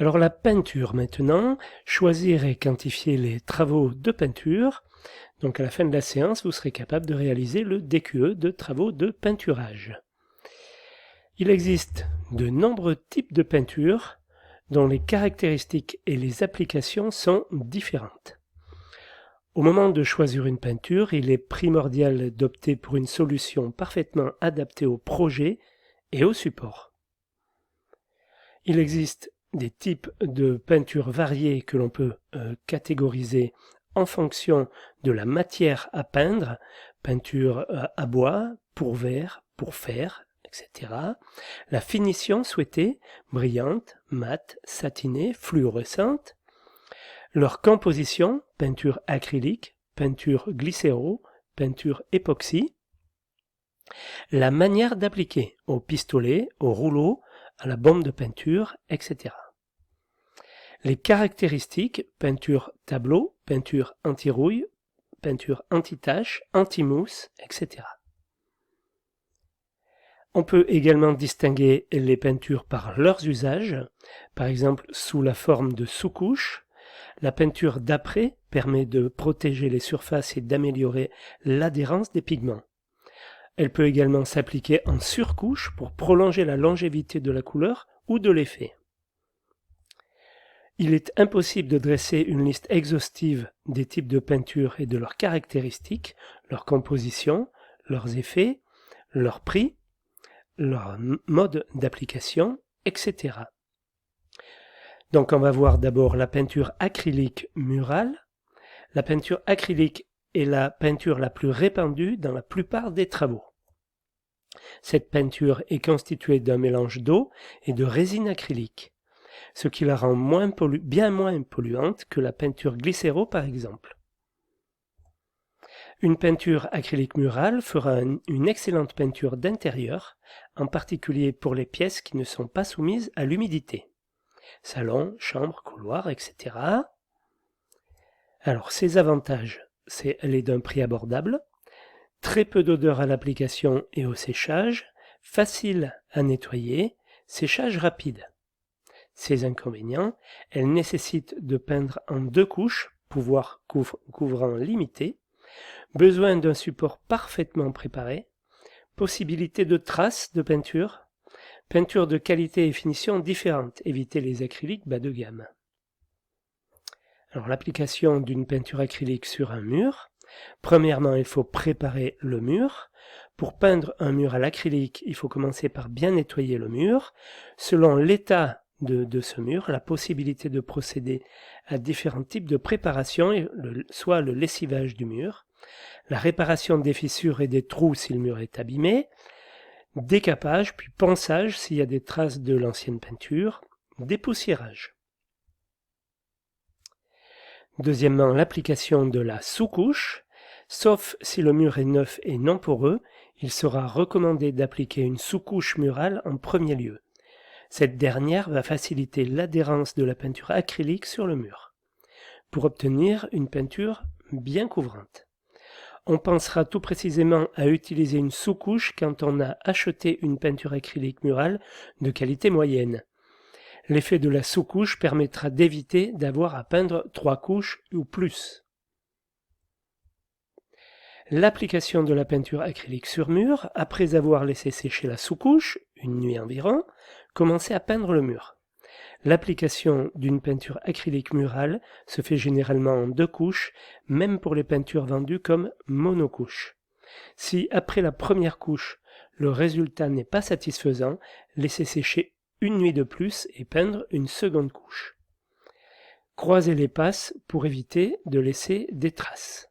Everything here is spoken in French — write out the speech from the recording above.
Alors la peinture maintenant, choisir et quantifier les travaux de peinture. Donc à la fin de la séance, vous serez capable de réaliser le DQE de travaux de peinturage. Il existe de nombreux types de peinture dont les caractéristiques et les applications sont différentes. Au moment de choisir une peinture, il est primordial d'opter pour une solution parfaitement adaptée au projet et au support. Il existe des types de peintures variées que l'on peut catégoriser en fonction de la matière à peindre, peinture à bois, pour verre, pour fer, etc. La finition souhaitée, brillante, mate, satinée, fluorescente. Leur composition, peinture acrylique, peinture glycéro, peinture époxy. La manière d'appliquer, au pistolet, au rouleau, à la bombe de peinture, etc. Les caractéristiques, peinture tableau, peinture anti-rouille, peinture anti-tache, anti-mousse, etc. On peut également distinguer les peintures par leurs usages, par exemple sous la forme de sous-couches. La peinture d'après permet de protéger les surfaces et d'améliorer l'adhérence des pigments. Elle peut également s'appliquer en surcouche pour prolonger la longévité de la couleur ou de l'effet. Il est impossible de dresser une liste exhaustive des types de peinture et de leurs caractéristiques, leur composition, leurs effets, leur prix, leur mode d'application, etc. Donc on va voir d'abord la peinture acrylique murale. La peinture acrylique est la peinture la plus répandue dans la plupart des travaux. Cette peinture est constituée d'un mélange d'eau et de résine acrylique, ce qui la rend bien moins polluante que la peinture glycéro par exemple. Une peinture acrylique murale fera une excellente peinture d'intérieur, en particulier pour les pièces qui ne sont pas soumises à l'humidité. Salon, chambre, couloir, etc. Alors ses avantages, elle est d'un prix abordable, très peu d'odeur à l'application et au séchage, facile à nettoyer, séchage rapide. Ses inconvénients, elle nécessite de peindre en 2 couches, pouvoir couvrant limité, besoin d'un support parfaitement préparé, possibilité de traces de peinture, peinture de qualité et finition différentes, évitez les acryliques bas de gamme. Alors l'application d'une peinture acrylique sur un mur. Premièrement, il faut préparer le mur. Pour peindre un mur à l'acrylique, il faut commencer par bien nettoyer le mur. Selon l'état de ce mur, la possibilité de procéder à différents types de préparation, soit le lessivage du mur, la réparation des fissures et des trous si le mur est abîmé, décapage puis ponçage s'il y a des traces de l'ancienne peinture, dépoussiérage. Deuxièmement, l'application de la sous-couche. Sauf si le mur est neuf et non poreux, il sera recommandé d'appliquer une sous-couche murale en premier lieu. Cette dernière va faciliter l'adhérence de la peinture acrylique sur le mur, pour obtenir une peinture bien couvrante. On pensera tout précisément à utiliser une sous-couche quand on a acheté une peinture acrylique murale de qualité moyenne. L'effet de la sous-couche permettra d'éviter d'avoir à peindre 3 couches ou plus. L'application de la peinture acrylique sur mur, après avoir laissé sécher la sous-couche, une nuit environ, commencez à peindre le mur. L'application d'une peinture acrylique murale se fait généralement en 2 couches, même pour les peintures vendues comme monocouches. Si après la première couche, le résultat n'est pas satisfaisant, laissez sécher une nuit de plus et peindre une seconde couche. Croisez les passes pour éviter de laisser des traces.